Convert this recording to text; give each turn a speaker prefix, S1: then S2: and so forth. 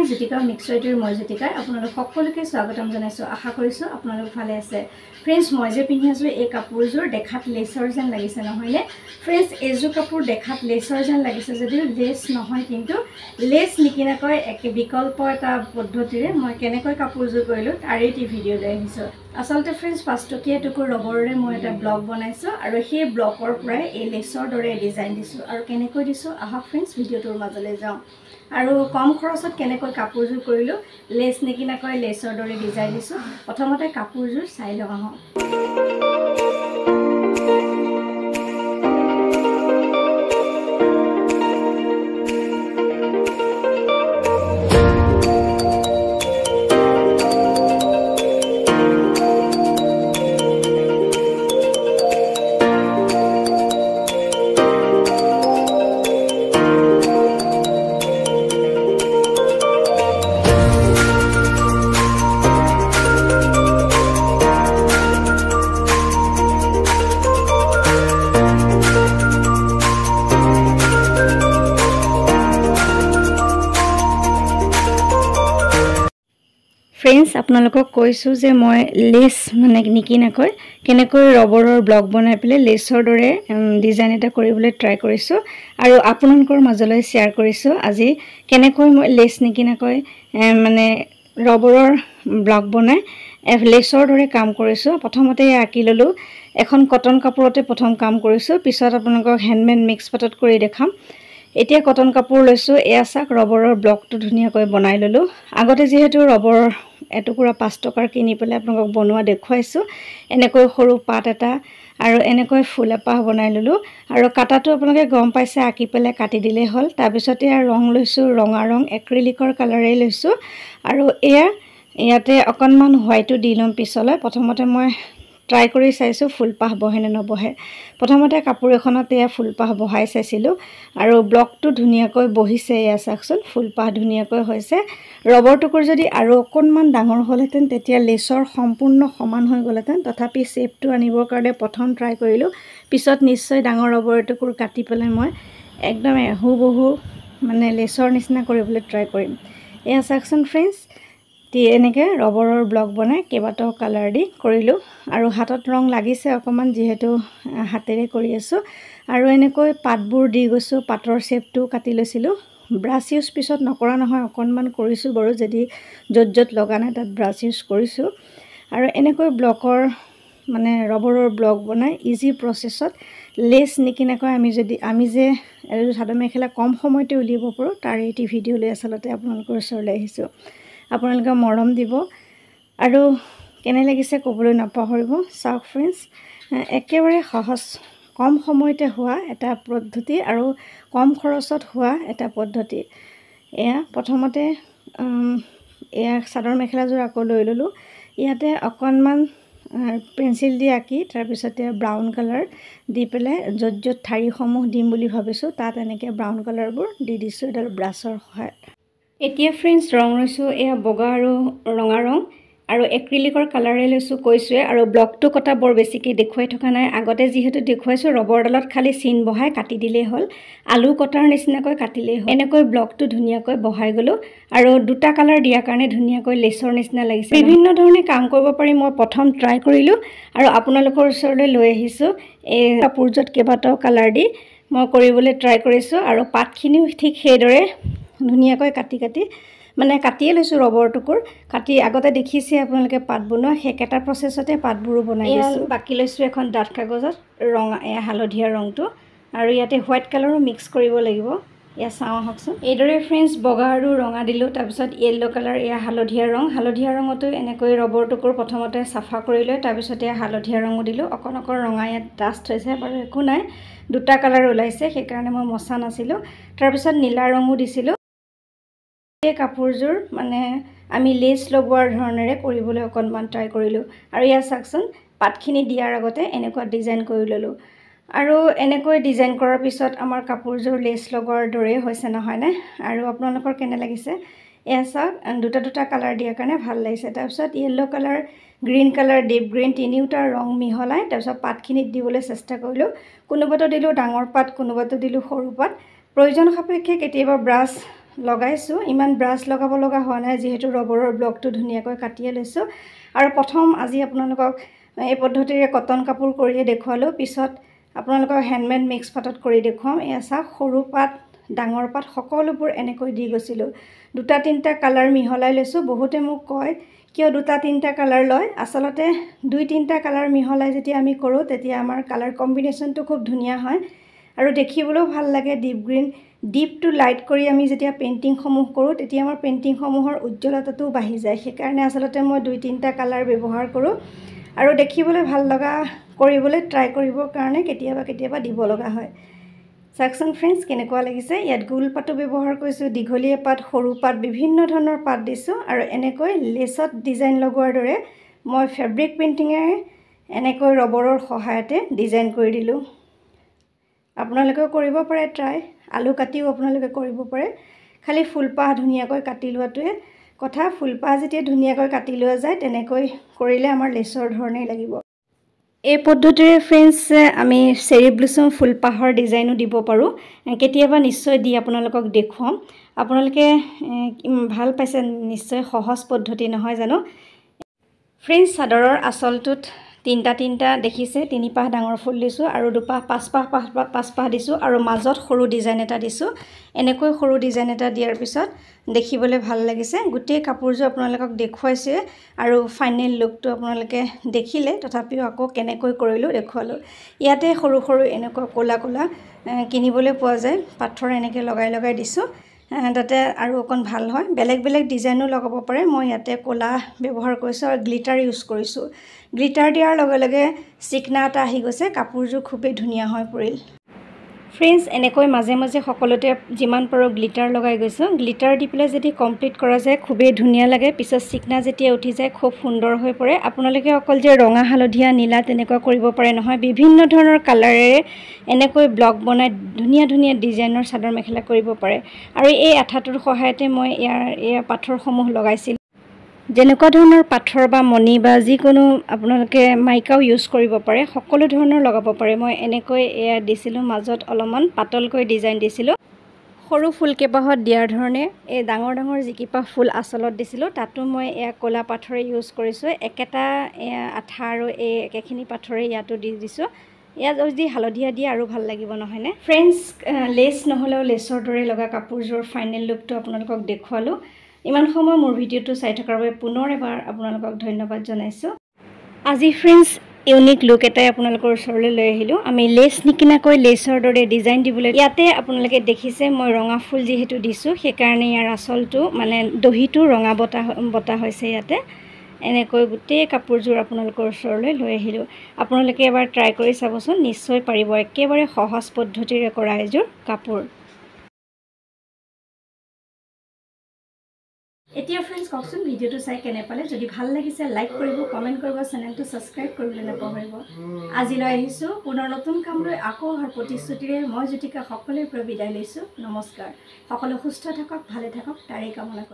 S1: Jyotika mix writer মই জ্যোতিকা আপোনালোক সকলোকে স্বাগতম জনাইছো আশা কৰিছো আপোনালোক ভালে আছে ফ্ৰেন্ডছ মই যে পিন্ধি আছো এই কাপোৰযোৰ দেখাত লেছৰ যেন লাগিছে নহয়নে ফ্ৰেন্ডছ এইযোৰ কাপোৰ দেখাত লেছৰ যেন লাগিছে যদিও লেছ নহয় কিন্তু লেছ নিকিনাকৈ এক বিকল্প এটা পদ্ধতিৰে মই কেনেকৈ কাপোৰযোৰ কৰিলো তাৰে এটি ভিডিও লৈ আহিছো আসলতে ফ্ৰেন্ডছ পাঁচটকীয়া টুকুৰ ৰবৰেৰে মই এটা ব্লগ বনাইছো আৰু সেই ব্লগৰ পৰাই এই লেছৰ দৰে ডিজাইন দিছো আৰু কেনেকৈ দিছো আহক ফ্ৰেন্ডছ ভিডিওটোৰ মাজলৈ যাওঁ আৰু কম খৰচত কেনেকৈ কাপোৰযোৰ কৰিলো লেছ নিকিনাকৈ লেছৰ দৰে ডিজাইন দিছো প্ৰথমতে কাপোৰযোৰ চাই লওঁ আহক ফ্ৰেন্ডছ আপোনালোকক কৈছো যে মই লেছ মানে নিকিনাকৈ কেনেকৈ ৰবৰৰ ব্লক বনাই পেলাই লেছৰ দৰে ডিজাইন এটা কৰিবলৈ ট্ৰাই কৰিছো আৰু আপোনালোকৰ মাজলৈ শেয়াৰ কৰিছো আজি কেনেকৈ মই লেছ নিকিনাকৈ মানে ৰবৰৰ ব্লক বনাই লেছৰ দৰে কাম কৰিছো প্ৰথমতে আঁকি ললো এখন কটন কাপোৰতে প্ৰথম কাম কৰিছো পিছত আপোনালোকক হ্যান্ডমেড মিক্স পাটত কৰি দেখাম এতিয়া কটন কাপোৰ লৈছো এয়া চাক ৰবৰৰ ব্লকটো ধুনিয়াকৈ বনাই ললো আগতে যেহেতু ৰবৰ এটুকুৰা 5 টকাৰ কিনি পেলাই আপোনাক বনোৱা দেখুৱাইছো এনেকৈ সৰু পাত এটা আৰু এনেকৈ ফুল এপাহ বনাই ললো আৰু কাটাটো আপোনালোকে গম পাইছে আঁকি পেলাই কাটি দিলে হল তাৰ পিছতে ৰং লৈছো ৰঙা ৰং এক্ৰিলিকৰ কালাৰে লৈছো আৰু ইয়াতে অকনমান হোৱাইটো দি লম পিছলৈ প্ৰথমতে মই ট্ৰাই কৰি চাইছো ফুলপাহ বহে নে নবহে প্ৰথমতে কাপোৰ এখনত এয়া ফুলপাহ বহাই চাইছিলো আৰু ব্লকটো ধুনিয়াকৈ বহিছে এয়া চাকচোন ফুলপাহ ধুনিয়াকৈ হৈছে ৰবৰ টুকুৰ যদি আৰু অকনমান ডাঙৰ হলহেতেন তেতিয়া লেছৰ সম্পূৰ্ণ সমান হৈ গলহেতেন তথাপি শেপটো আনিবৰ কাৰণে প্ৰথম ট্ৰাই কৰিলো পিছত নিশ্চয় ডাঙৰ ৰবৰ টুকুৰ কাটি পেলাই মই একদম হুবহু মানে লেছৰ নিচিনা কৰিবলৈ ট্ৰাই কৰিম এয়া চাকচোন ফ্ৰেন্ডছ এনেকে ৰবৰৰ ব্লক বনাই কেবাটাও কালাৰ দি কৰিলো আৰু হাতত ৰং লাগিছে অকমান যেহেতু হাতেৰে কৰি আছো আৰু এনেকৈ পাতবোৰ দি গৈছো পাতৰ শেপটো কাটি লৈছিলো ব্ৰাছ ইউজ পিছত নকৰা নহয় অকনমান কৰিছো বাৰু যদি যত লগা নাই তাত ব্ৰাছ ইউজ কৰিছো আৰু এনেকৈ ব্লকৰ মানে ৰবৰৰ ব্লক বনাই ইজি প্ৰসেছত লেছ নিকিনাকৈ আমি যে সাধাৰণ মেখেলা কম সময়তে উলিয়াব পাৰো তাৰ এটি ভিডিও লৈ আছলতে আপোনালোকৰ ওচৰলৈ আহিছো আপোনালোকে মৰম দিব আৰু কেনে লাগিছে ক'বলৈ নাপাহৰিব চাওক ফ্ৰেন্ডছ একেবাৰে সহজ কম সময়তে হোৱা এটা পদ্ধতি আৰু কম খৰচত হোৱা এটা পদ্ধতি এয়া প্ৰথমতে এয়া সাধাৰণ মেখেলাযোৰ আকৌ লৈ ললো ইয়াতে অকনমান পেন্সিল দি আঁকি তাৰ পিছতে ব্ৰাউন কালাৰ দি পেলাই যত ঠাৰিসমূহ দিম বুলি ভাবিছো তাত এনেকে ব্ৰাউন কালাৰবোৰ দি দিছো এডাল ব্ৰাছৰ সহায়ত এতিয়া ফ্ৰেন্ডছ ৰং লৈছো এয়া বগা আৰু ৰঙা ৰং আৰু এক্ৰিলিকৰ কালাৰে লৈছো কৈছোৱে আৰু ব্লকটো কটা বৰ বেছিকৈ দেখুৱাই থকা নাই আগতে যেহেতু দেখুৱাইছো ৰবৰডালত খালি চিন বহাই কাটি দিলেই হ'ল আলু কটাৰ নিচিনাকৈ কাটিলেই হ'ল এনেকৈ ব্লকটো ধুনিয়াকৈ বহাই গলো আৰু দুটা কালাৰ দিয়াৰ কাৰণে ধুনিয়াকৈ লেছৰ নিচিনা লাগিছে বিভিন্ন ধৰণে কাম কৰিব পাৰি মই প্ৰথম ট্ৰাই কৰিলো আৰু আপোনালোকৰ ওচৰলৈ লৈ আহিছো এই কাপোৰজত কেবাটাও কালাৰ দি মই কৰিবলৈ ট্ৰাই কৰিছো আৰু পাতখিনিও ঠিক সেইদৰে ধুনিয়াকৈ কাটি মানে কাটিয়ে লৈছো ৰবৰ টুকুৰ কাটি আগতে দেখিছে আপোনালোকে পাত বনোৱা হেকেটা প্ৰসেছতে পাতবোৰো বনাই দিছো বাকি লৈছো এখন ডাঠ কাগজত ৰঙা হালধীয়া ৰংটো আৰু ইয়াতে হোৱাইট কালাৰো মিক্স কৰিব লাগিব ইয়া চাও হকচোন এইদৰে ফ্ৰেন্ডছ বগা আৰু ৰঙা দিলো তাৰ পিছত ইয়েলো কালাৰ ইয়া হালধীয়া ৰঙতো এনেকৈ ৰবৰ টুকুৰ প্ৰথমতে সাফা কৰি লৈ তাৰ পিছতে হালধীয়া ৰঙো দিলো অকন ৰঙা ইয়াত ডাষ্ট হৈছে বাৰু একো নাই দুটা কালাৰ ওলাইছে সেই কাৰণে মই মছা নাছিলো তাৰ পিছত নীলা ৰঙো দিছিলো এই কাপোৰযোৰ মানে আমি লেছ লগোৱাৰ ধৰণেৰে কৰিবলৈ অকনমান ট্ৰাই কৰিলো আৰু ইয়া চাকচোন পাতখিনি দিয়াৰ আগতে এনেকুৱা ডিজাইন কৰি ললো আৰু এনেকৈ ডিজাইন কৰাৰ পিছত আমাৰ কাপোৰযোৰ লেছ লগোৱাৰ দৰে হৈছে নহয় নে আৰু আপোনালোকৰ কেনে লাগিছে এয়া চাওক দুটা কালাৰ দিয়াৰ কাৰণে ভাল লাগিছে তাৰ পিছত yellow colour green colour deep green তিনিটা ৰং মিহলাই তাৰ পিছত পাতখিনিত দিবলৈ চেষ্টা কৰিলো কোনোবাটো দিলো ডাঙৰ পাত কোনোবাটো দিলো সৰু পাত প্ৰয়োজন সাপেক্ষে কেতিয়াবা ব্ৰাছ লগাইছোঁ ইমান ব্ৰাছ লগাব লগা হোৱা নাই যিহেতু ৰবৰৰ ব্লকটো ধুনীয়াকৈ কাটিয়ে লৈছোঁ আৰু প্ৰথম আজি আপোনালোকক এই পদ্ধতিৰে কটন কাপোৰ কৰিয়ে দেখুৱালোঁ পিছত আপোনালোকক হেণ্ডমেড মিক্স পাতত কৰি দেখুৱাম এয়া চাওক সৰু পাত ডাঙৰ পাত সকলোবোৰ এনেকৈ দি গৈছিলোঁ দুটা তিনিটা কালাৰ মিহলাই লৈছোঁ বহুতে মোক কয় কিয় দুটা তিনিটা কালাৰ লয় আচলতে দুই তিনিটা কালাৰ মিহলাই যেতিয়া আমি কৰোঁ তেতিয়া আমাৰ কালাৰ কম্বিনেশ্যনটো খুব ধুনীয়া হয় আৰু দেখিবলৈও ভাল লাগে deep green deep to light কৰি আমি যেতিয়া পেইণ্টিংসমূহ কৰোঁ তেতিয়া আমাৰ পেইণ্টিংসমূহৰ উজ্জ্বলতাটোও বাঢ়ি যায় সেইকাৰণে আচলতে মই দুই তিনিটা কালাৰ ব্যৱহাৰ কৰোঁ আৰু দেখিবলৈ ভাল লগা কৰিবলৈ ট্ৰাই কৰিবৰ কাৰণে কেতিয়াবা দিব লগা হয় চাকচোন ফ্ৰেণ্ডছ কেনেকুৱা লাগিছে ইয়াত গোল পাতো ব্যৱহাৰ কৰিছোঁ দীঘলীয়া পাত সৰু পাত বিভিন্ন ধৰণৰ পাত দিছোঁ আৰু এনেকৈ লেচত ডিজাইন লগোৱাৰ দৰে মই ফেব্ৰিক পেইণ্টিঙেৰে এনেকৈ ৰবৰৰ সহায়তে ডিজাইন কৰি দিলোঁ আপোনালোকেও কৰিব পাৰে ট্ৰাই আলু কাটিও আপোনালোকে কৰিব পাৰে খালি ফুলপাহ ধুনীয়াকৈ কাটি লোৱাটোৱে কথা ফুলপাহ যেতিয়া ধুনীয়াকৈ কাটি লোৱা যায় তেনেকৈ কৰিলে আমাৰ লেচৰ ধৰণেই লাগিব এই পদ্ধতিৰে ফ্ৰেণ্ডছ আমি চেৰি ব্লুচম ফুলপাহৰ ডিজাইনো দিব পাৰোঁ কেতিয়াবা নিশ্চয় দি আপোনালোকক দেখুৱাম আপোনালোকে ভাল পাইছে নিশ্চয় সহজ পদ্ধতি নহয় জানো ফ্ৰেণ্ডছ চাদৰৰ আঁচলটোত তিনিটা দেখিছে তিনিপাহ ডাঙৰ ফুল দিছোঁ আৰু দুপাহ পাঁচপাহ দিছোঁ আৰু মাজত সৰু ডিজাইন এটা দিছোঁ এনেকৈ সৰু ডিজাইন এটা দিয়াৰ পিছত দেখিবলৈ ভাল লাগিছে গোটেই কাপোৰযোৰ আপোনালোকক দেখুৱাইছে আৰু ফাইনেল লুকটো আপোনালোকে দেখিলে তথাপিও আকৌ কেনেকৈ কৰিলোঁ দেখুৱালোঁ ইয়াতে সৰু এনেকুৱা ক'লা কিনিবলৈ পোৱা যায় পাথৰ এনেকৈ লগাই দিছোঁ তাতে আৰু অকণ ভাল হয় বেলেগ ডিজাইনো লগাব পাৰে মই ইয়াতে ক'লা ব্যৱহাৰ কৰিছোঁ আৰু গ্লিটাৰ ইউজ কৰিছোঁ গ্লিটাৰ দিয়াৰ লগে লগে চিকনা এটা আহি গৈছে কাপোৰযোৰ খুবেই ধুনীয়া হৈ পৰিল ফ্ৰেণ্ডছ এনেকৈ মাজে সকলোতে যিমান পাৰোঁ গ্লিটাৰ লগাই গৈছোঁ গ্লিটাৰ দি পেলাই যদি কমপ্লিট কৰা যায় খুবেই ধুনীয়া লাগে পিছত চিকনা যেতিয়া উঠি যায় খুব সুন্দৰ হৈ পৰে আপোনালোকে অকল যে ৰঙা হালধীয়া নীলা তেনেকুৱা কৰিব পাৰে নহয় বিভিন্ন ধৰণৰ কালাৰেৰে এনেকৈ ব্লক বনাই ধুনীয়া ডিজাইনৰ চাদৰ মেখেলা কৰিব পাৰে আৰু এই আঠাটোৰ সহায়তে মই ইয়াৰ পাথৰসমূহ লগাইছিলোঁ যেনেকুৱা ধৰণৰ পাথৰ বা মণি বা যিকোনো আপোনালোকে মাইকাও ইউজ কৰিব পাৰে সকলো ধৰণৰ লগাব পাৰে মই এনেকৈ এয়া দিছিলোঁ মাজত অলপমান পাতলকৈ ডিজাইন দিছিলোঁ সৰু ফুলকেইপাহত দিয়াৰ ধৰণে এই ডাঙৰ যিকেইপাহ ফুল আঁচলত দিছিলোঁ তাতো মই এয়া ক'লা পাথৰে ইউজ কৰিছোঁ একেটা আঠা আৰু এই একেখিনি পাথৰে ইয়াতো দি দিছোঁ ইয়াত যদি হালধীয়া দিয়ে আৰু ভাল লাগিব নহয়নে ফ্ৰেণ্ডছ লেচ নহ'লেও লেচৰ দৰে লগা কাপোৰযোৰ ফাইনেল লুকটো আপোনালোকক দেখুৱালোঁ ইমান সময় মোৰ ভিডিঅ'টো চাই থকাৰ বাবে পুনৰ এবাৰ আপোনালোকক ধন্যবাদ জনাইছোঁ আজি ফ্ৰেণ্ডছ ইউনিক লুক এটাই আপোনালোকৰ ওচৰলৈ লৈ আহিলোঁ আমি লেচ নিকিনাকৈ লেচৰ দৰে ডিজাইন দিবলৈ ইয়াতে আপোনালোকে দেখিছে মই ৰঙা ফুল যিহেতু দিছোঁ সেইকাৰণে ইয়াৰ আঁচলটো মানে দহিটো ৰঙা বটা হৈছে ইয়াতে এনেকৈ গোটেই কাপোৰযোৰ আপোনালোকৰ ওচৰলৈ লৈ আহিলোঁ আপোনালোকে এবাৰ ট্ৰাই কৰি চাবচোন নিশ্চয় পাৰিব একেবাৰে সহজ পদ্ধতিৰে কৰা এযোৰ কাপোৰ এতিয়া ফ্ৰেণ্ডছ কওকচোন ভিডিঅ'টো চাই কেনে পালে যদি ভাল লাগিছে লাইক কৰিব কমেণ্ট কৰিব চেনেলটো ছাবস্ক্ৰাইব কৰিবলৈ নাপাহৰিব আজিলৈ আহিছোঁ পুনৰ নতুন কাম লৈ আকৌ অহাৰ প্ৰতিশ্ৰুতিৰে মই জ্যোতিকা সকলোৰে পৰা বিদায় লৈছোঁ নমস্কাৰ সকলো সুস্থ থাকক ভালে থাকক তাৰেই কামনা